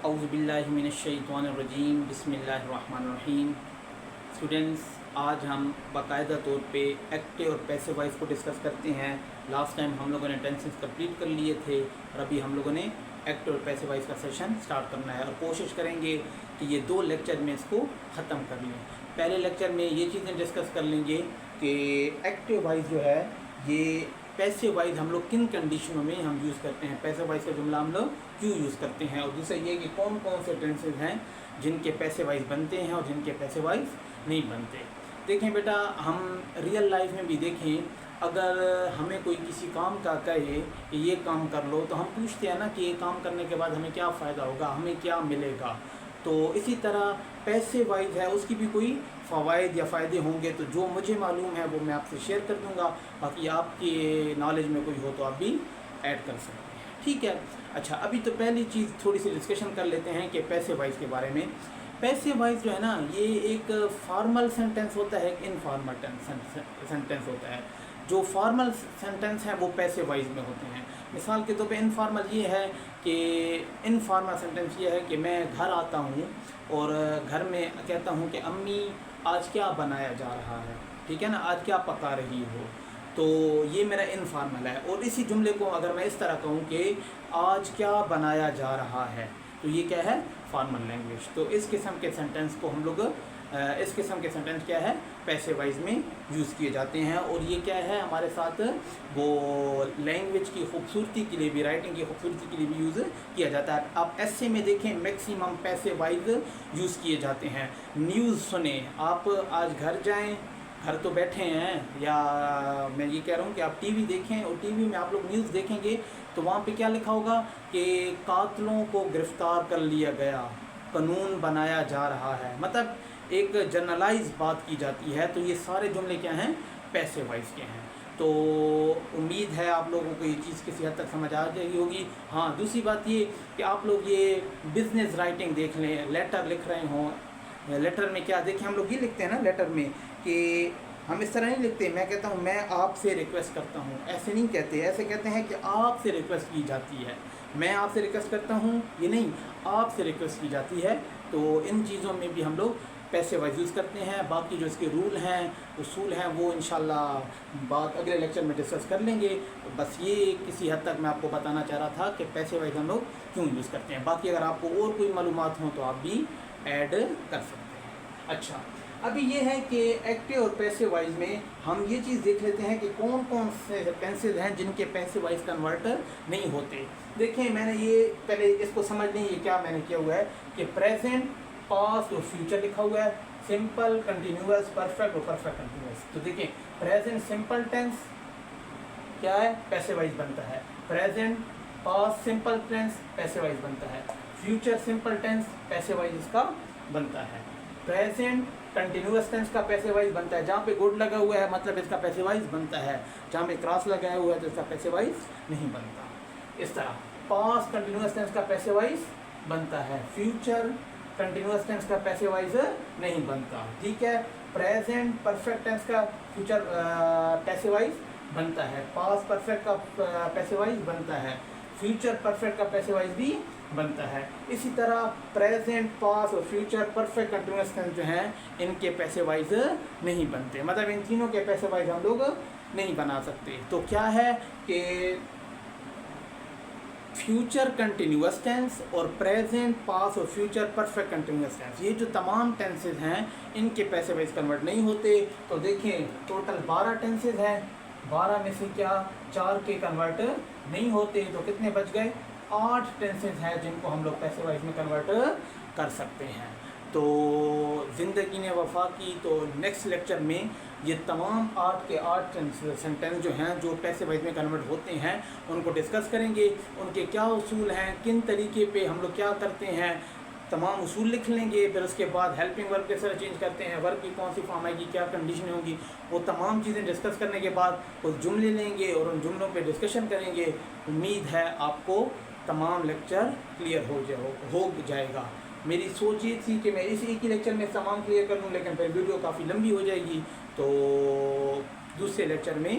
اعوذ باللہ من الشیطان الرجیم بسم اللہ الرحمن الرحیم۔ اسٹوڈنٹس، آج ہم باقاعدہ طور پہ ایکٹیو اور پیسو وائس کو ڈسکس کرتے ہیں۔ لاسٹ ٹائم ہم لوگوں نے ٹینسز کمپلیٹ کر لیے تھے اور ابھی ہم لوگوں نے ایکٹیو اور پیسو وائس کا سیشن سٹارٹ کرنا ہے اور کوشش کریں گے کہ یہ 2 لیکچر میں اس کو ختم کر لیں۔ پہلے لیکچر میں یہ چیزیں ڈسکس کر لیں گے کہ ایکٹیو وائس جو ہے یہ پیسو وائز ہم لوگ کن کنڈیشنوں میں ہم یوز کرتے ہیں، پیسو وائز کا جملہ ہم لوگ کیوں یوز کرتے ہیں، اور دوسرا یہ کہ کون کون سے ٹینسز ہیں جن کے پیسو وائز بنتے ہیں اور جن کے پیسو وائز نہیں بنتے۔ دیکھیں بیٹا، ہم ریئل لائف میں بھی دیکھیں، اگر ہمیں کوئی کسی کام کا کہے کہ یہ کام کر لو تو ہم پوچھتے ہیں نا کہ یہ کام کرنے کے بعد ہمیں کیا فائدہ ہوگا، ہمیں کیا ملے گا۔ تو اسی طرح پیسو وائز ہے، اس کی بھی کوئی فوائد یا فائدے ہوں گے، تو جو مجھے معلوم ہے وہ میں آپ سے شیئر کر دوں گا، باقی آپ کی نالج میں کوئی ہو تو آپ بھی ایڈ کر سکتے ہیں، ٹھیک ہے۔ اچھا، ابھی تو پہلی چیز تھوڑی سی ڈسکشن کر لیتے ہیں کہ پیسو وائز کے بارے میں۔ پیسو وائز جو ہے نا، یہ ایک فارمل سینٹینس ہوتا ہے، ایک انفارمل سینٹینس ہوتا ہے۔ جو فارمل سینٹینس ہیں وہ پیسو وائز میں ہوتے ہیں۔ مثال کے طور پہ انفارمل یہ ہے کہ انفارمل سینٹینس یہ ہے کہ میں گھر آتا ہوں اور گھر میں کہتا ہوں کہ امی آج کیا بنایا جا رہا ہے، ٹھیک ہے نا، آج کیا پکا رہی ہو، تو یہ میرا انفارمل ہے۔ اور اسی جملے کو اگر میں اس طرح کہوں کہ آج کیا بنایا جا رہا ہے، تو یہ کیا ہے، فارمل لینگویج۔ تو اس قسم کے سینٹینس کو ہم لوگ اس قسم کے سینٹینس کیا ہے، پیسو وائز میں یوز کیے جاتے ہیں، اور یہ کیا ہے ہمارے ساتھ وہ لینگویج کی خوبصورتی کے لیے بھی، رائٹنگ کی خوبصورتی کے لیے بھی یوز کیا جاتا ہے۔ آپ ایسے میں دیکھیں میکسیمم پیسو وائز یوز کیے جاتے ہیں۔ نیوز سنیں، آپ آج گھر جائیں، گھر تو بیٹھے ہیں، یا میں یہ کہہ رہا ہوں کہ آپ ٹی وی دیکھیں اور ٹی وی میں آپ لوگ نیوز دیکھیں گے تو وہاں پہ کیا لکھا ہوگا کہ قاتلوں کو گرفتار کر لیا گیا، قانون بنایا جا رہا ہے، مطلب ایک جنرلائز بات کی جاتی ہے۔ تو یہ سارے جملے کیا ہیں، پیسو وائز کے ہیں۔ تو امید ہے آپ لوگوں کو یہ چیز کسی حد تک سمجھ آ جائے گی ہوگی۔ ہاں، دوسری بات یہ کہ آپ لوگ یہ بزنس رائٹنگ دیکھ لیں، لیٹر لکھ رہے ہوں، لیٹر میں کیا دیکھیں، ہم لوگ یہ لکھتے ہیں نا لیٹر میں کہ ہم اس طرح نہیں لکھتے، میں کہتا ہوں میں آپ سے ریکویسٹ کرتا ہوں، ایسے نہیں کہتے، ایسے کہتے ہیں کہ آپ سے ریکویسٹ کی جاتی ہے، میں آپ سے ریکویسٹ کرتا ہوں، یہ نہیں، آپ سے ریکویسٹ کی جاتی ہے۔ تو ان چیزوں میں بھی ہم لوگ پیسو وائز یوز کرتے ہیں۔ باقی جو اس کے رول ہیں، اصول ہیں، وہ انشاءاللہ بات اگلے لیکچر میں ڈسکس کر لیں گے۔ بس یہ کسی حد تک میں آپ کو بتانا چاہ رہا تھا کہ پیسو وائز ہم لوگ کیوں یوز کرتے ہیں۔ باقی اگر آپ کو اور کوئی معلومات ہوں تو آپ بھی ایڈ کر سکتے ہیں۔ اچھا، ابھی یہ ہے کہ ایکٹیو اور پیسو وائز میں ہم یہ چیز دیکھ لیتے ہیں کہ کون کون سے ٹینسز ہیں جن کے پیسو وائز کنورٹ نہیں ہوتے۔ دیکھیں، میں نے یہ پہلے اس کو سمجھ لیں، یہ کیا میں نے کیا ہوا ہے کہ پریزنٹ، پاسٹ اور فیوچر لکھا ہوا ہے، سمپل، کنٹینیوس، پرفیکٹ اور پرفیکٹ کنٹینیوس۔ تو دیکھیں، پریزنٹ سمپل ٹینس کیا ہے، پیسو وائز بنتا ہے۔ Present past simple tense passive voice بنتا ہے۔ Future simple tense passive voice اس کا بنتا ہے۔ پریزنٹ کنٹینیوس ٹینس کا پیسو وائز بنتا ہے، جہاں پہ گڈ لگا ہوا ہے مطلب اس کا پیسو وائز بنتا ہے، جہاں پہ کراس لگایا ہوا ہے تو اس کا پیسو وائز نہیں بنتا۔ اس طرح پاسٹ کنٹینیوس ٹینس کا پیسو وائز بنتا ہے، فیوچر کنٹینیوس ٹینس کا پیسو وائز نہیں بنتا، ٹھیک ہے۔ پریزنٹ پرفیکٹ ٹینس کا فیوچر پیسو وائز بنتا ہے، پاسٹ پرفیکٹ کا پیسو وائز بنتا ہے، فیوچر پرفیکٹ کا پیسو وائز بھی بنتا ہے۔ اسی طرح پریزنٹ، پاسٹ اور فیوچر پرفیکٹ کنٹینیوس ٹینس جو ہیں ان کے پیسو وائز نہیں بنتے، مطلب ان تینوں کے پیسو وائز ہم لوگ نہیں بنا سکتے۔ تو کیا ہے کہ فیوچر کنٹینیوس ٹینس اور پریزنٹ، پاسٹ اور فیوچر پرفیکٹ کنٹینیوس ٹینس، یہ جو تمام ٹینسز ہیں ان کے پیسو وائز کنورٹ نہیں ہوتے۔ تو دیکھیں، ٹوٹل 12 ٹینسز ہیں، 12 میں سے کیا 4 کے کنورٹ نہیں ہوتے، تو کتنے بچ گئے، 8 ٹینسز ہیں جن کو ہم لوگ پیسو وائز میں کنورٹ کر سکتے ہیں۔ تو زندگی نے وفا کی، تو نیکسٹ لیکچر میں یہ تمام 8 کے 8 سینٹینس جو ہیں جو پیسو وائز میں کنورٹ ہوتے ہیں ان کو ڈسکس کریں گے، ان کے کیا اصول ہیں، کن طریقے پہ ہم لوگ کیا کرتے ہیں، تمام اصول لکھ لیں گے۔ پھر اس کے بعد ہیلپنگ ورب کیسے چینج کرتے ہیں، ورب کی کون سی فارم آئے گی، کیا کنڈیشنیں ہوں گی، وہ تمام چیزیں ڈسکس کرنے کے بعد کچھ جملے لیں گے اور ان جملوں پہ ڈسکشن کریں گے۔ امید ہے آپ کو تمام لیکچر کلیئر ہو جائے گا۔ میری سوچ یہ تھی کہ میں اس ایک ہی لیکچر میں تمام کلیئر کر لوں، لیکن پھر ویڈیو کافی لمبی ہو جائے گی، تو دوسرے لیکچر میں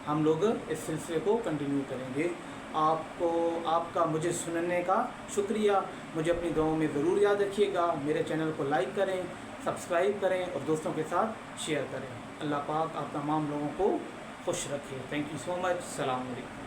ہم لوگ اس سلسلے کو کنٹینیو کریں گے۔ آپ کا مجھے سننے کا شکریہ. مجھے اپنی دعاؤں میں ضرور یاد رکھیے گا. میرے چینل کو لائک کریں، سبسکرائب کریں اور دوستوں کے ساتھ شیئر کریں. اللہ پاک آپ تمام لوگوں کو خوش رکھے. تھینک یو سو مچ. السلام علیکم.